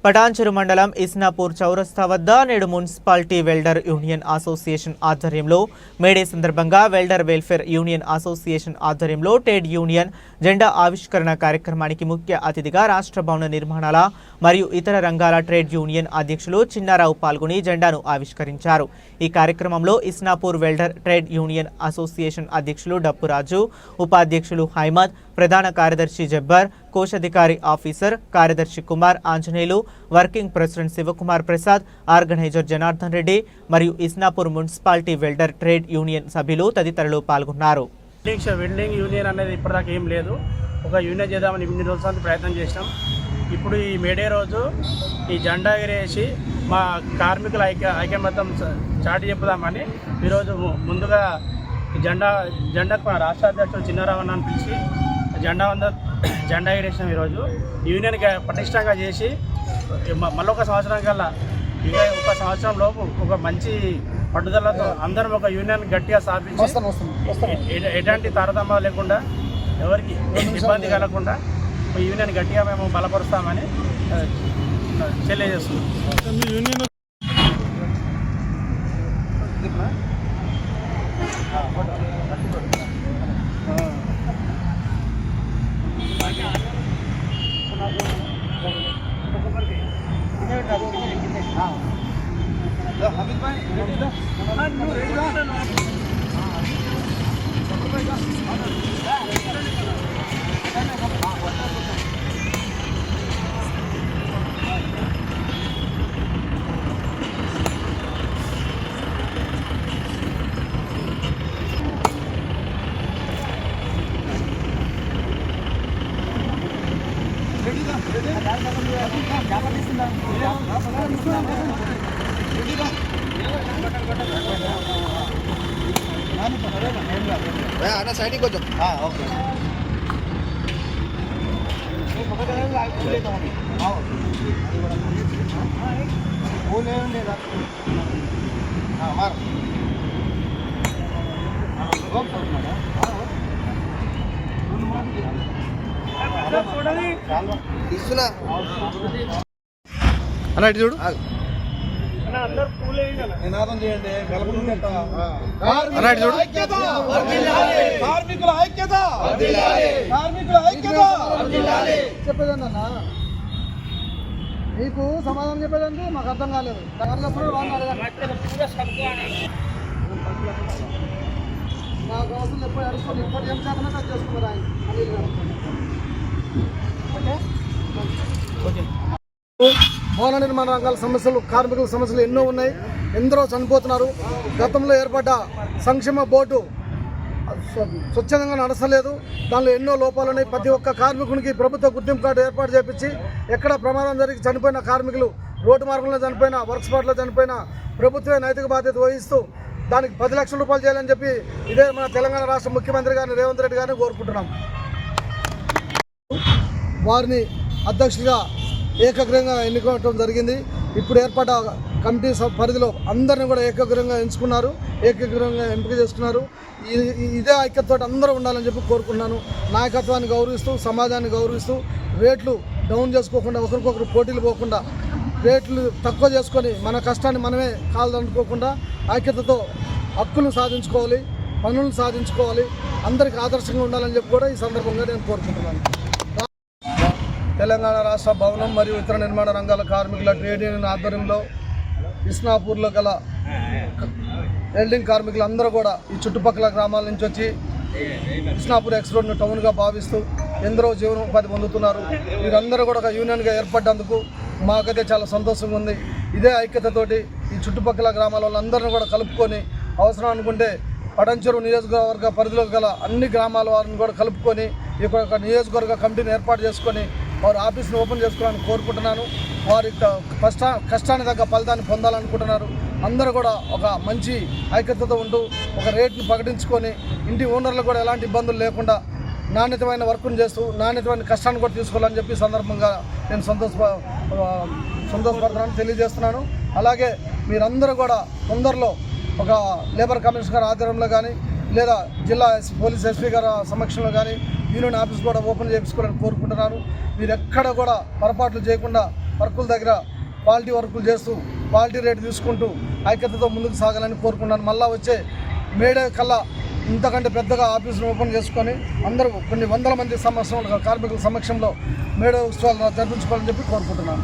పటాన్చెరు మండలం ఇస్నాపూర్ చౌరస్తా వద్ద నేడు మున్సిపాలిటీ వెల్డర్ యూనియన్ అసోసియేషన్ ఆధ్వర్యంలో మేడే సందర్భంగా వెల్డర్ వెల్ఫేర్ యూనియన్ అసోసియేషన్ ఆధ్వర్యంలో ట్రేడ్ యూనియన్ జెండా ఆవిష్కరణ కార్యక్రమానికి ముఖ్య అతిథిగా రాష్ట్ర భవన నిర్మాణాల మరియు ఇతర రంగాల ట్రేడ్ యూనియన్ అధ్యక్షులు చిన్నారావు పాల్గొని జెండాను ఆవిష్కరించారు। ఈ కార్యక్రమంలో Isnapur welder trade union association అధ్యక్షులు డప్పురాజు, ఉపాధ్యక్షులు హైమద్, ప్రధాన కార్యదర్శి జబ్బర్, కోశాధికారి ఆఫీసర్ కార్యదర్శి Kumar Anjaneyulu, working president Shivakumar Prasad, organiser Janardhan Reddy మరియు Isnapur municipality welder trade union సభ్యులు తదితరులు పాల్గొన్నారు। వెల్డింగ్ యూనియన్ అనేది ఇప్పటిదాకా ఏం లేదు, ఒక యూనియన్ చేద్దామని ఇన్ని రోజుల ప్రయత్నం చేసినాం। ఇప్పుడు ఈ మేడే రోజు ఈ జెండా ఎగరేసి మా కార్మికుల ఐక్యమత్యం చాటి చెప్పుదామని ఈరోజు ముందుగా జెండాకు మా రాష్ట్ర అధ్యక్షుడు చిన్నారావు అన్నని పిలిచి జెండా ఎగరేసినాం। ఈరోజు యూనియన్ పటిష్టంగా చేసి మళ్ళీ ఒక సంవత్సరం కల్లా ఒక సంవత్సరం లోపు ఒక మంచి పట్టుదలతో అందరం ఒక యూనియన్ గట్టిగా స్థాపించి ఎలాంటి తారతమ్యాలు లేకుండా ఎవరికి ఇబ్బంది కలగకుండా యూనియన్ గట్టిగా మేము బలపరుస్తామని తెలియజేస్తున్నాం। అన్న సైడ్కి కొంచెం ఓకే ఇస్తున్నా అన్న ఇటు చూడు నినాదం చేయండి కార్మికుల ఐక్యత చెప్పేదన్నా మీకు సమాధానం చెప్పేదంటే మాకు అర్థం కాలేదు నాకు అవసరం ఎప్పుడు అడుగుతుంది ఇప్పటి ఏం చేతనా కట్ చేసుకున్నారు ఆయన భవన నిర్మాణ రంగాల సమస్యలు, కార్మికుల సమస్యలు ఎన్నో ఉన్నాయి, ఎందరో చనిపోతున్నారు। గతంలో ఏర్పడ్డ సంక్షేమ బోర్డు స్వచ్ఛందంగా నడచలేదు, దానిలో ఎన్నో లోపాలు ఉన్నాయి। ప్రతి ఒక్క కార్మికునికి ప్రభుత్వ గుర్తింపు కార్డు ఏర్పాటు చేపించి ఎక్కడ ప్రమాదం జరిగి చనిపోయిన కార్మికులు, రోడ్డు మార్గంలో చనిపోయిన, వర్క్ స్పాట్లో చనిపోయిన ప్రభుత్వమే నైతిక బాధ్యత వహిస్తూ దానికి 10 లక్షల రూపాయలు చేయాలని చెప్పి ఇదే మన తెలంగాణ రాష్ట్ర ముఖ్యమంత్రి గారిని రేవంత్ రెడ్డి గారిని కోరుకుంటున్నాం। వారిని అధ్యక్షులుగా ఏకగ్రీవంగా ఎన్నుకోవడం జరిగింది। ఇప్పుడు ఏర్పడ్డ కమిటీ పరిధిలో అందరినీ కూడా ఏకగ్రీవంగా ఎంచుకున్నారు, ఏకగ్రీవంగా ఎంపిక చేసుకున్నారు। ఇదే ఐక్యతతో అందరూ ఉండాలని చెప్పి కోరుకుంటున్నాను। నాయకత్వాన్ని గౌరవిస్తూ, సమాజాన్ని గౌరవిస్తూ, రేట్లు డౌన్ చేసుకోకుండా, ఒకరికొకరు పోటీలు పోకుండా, రేట్లు తక్కువ చేసుకొని మన కష్టాన్ని మనమే కాలదనుకోకుండా ఐక్యతతో హక్కులు సాధించుకోవాలి, పనులు సాధించుకోవాలి, అందరికీ ఆదర్శంగా ఉండాలని చెప్పి కూడా ఈ సందర్భంగా నేను కోరుకుంటున్నాను। తెలంగాణ రాష్ట్ర భవనం మరియు ఇతర నిర్మాణ రంగాల కార్మికుల ట్రేడ్ యూనియన్ ఆధ్వర్యంలో ఇస్నాపూర్లో గల వెల్డింగ్ కార్మికులందరూ కూడా ఈ చుట్టుపక్కల గ్రామాల నుంచి వచ్చి ఇస్నాపూర్ ఎక్స్ రోడ్ను టౌన్గా భావిస్తూ ఎందరో జీవనోపాధి పొందుతున్నారు। వీరందరూ కూడా ఒక యూనియన్గా ఏర్పడ్డందుకు మాకైతే చాలా సంతోషంగా ఉంది। ఇదే ఐక్యతతోటి ఈ చుట్టుపక్కల గ్రామాల వాళ్ళందరినీ కూడా కలుపుకొని అవసరం అనుకుంటే పటాన్చెరు నియోజకవర్గ పరిధిలో గల అన్ని గ్రామాల వారిని కూడా కలుపుకొని ఈ యొక్క నియోజకవర్గ కమిటీని ఏర్పాటు చేసుకొని వారు ఆఫీస్ని ఓపెన్ చేసుకోవాలని కోరుకుంటున్నాను। వారి కష్టాన్ని తగ్గ ఫలితాన్ని పొందాలనుకుంటున్నారు। అందరూ కూడా ఒక మంచి ఐక్యతతో ఉంటూ ఒక రేట్ను ప్రకటించుకొని ఇంటి ఓనర్లకు కూడా ఎలాంటి ఇబ్బందులు లేకుండా నాణ్యతమైన వర్క్ను చేస్తూ నాణ్యతమైన కష్టాన్ని కూడా తీసుకోవాలని చెప్పి సందర్భంగా నేను సంతోషపడుతున్నాను తెలియజేస్తున్నాను। అలాగే మీరందరూ కూడా తొందరలో ఒక లేబర్ కమిషనర్ ఆధ్వర్యంలో కానీ లేదా జిల్లా పోలీస్ ఎస్పీ గారి సమక్షంలో కానీ యూనియన్ ఆఫీస్ కూడా ఓపెన్ చేయించుకోవాలని కోరుకుంటున్నాను। మీరు ఎక్కడ కూడా పొరపాట్లు చేయకుండా వర్కుల దగ్గర క్వాలిటీ వర్కులు చేస్తూ క్వాలిటీ రేటు తీసుకుంటూ ఐక్యతతో ముందుకు సాగాలని కోరుకున్నాను. మళ్ళీ వచ్చే మేడే కల్లా ఇంతకంటే పెద్దగా ఆఫీసును ఓపెన్ చేసుకొని అందరూ కొన్ని వందల మంది కార్మికుల సమక్షంలో మేడే ఉత్సవాలు జరిపించుకోవాలని చెప్పి కోరుకుంటున్నాను.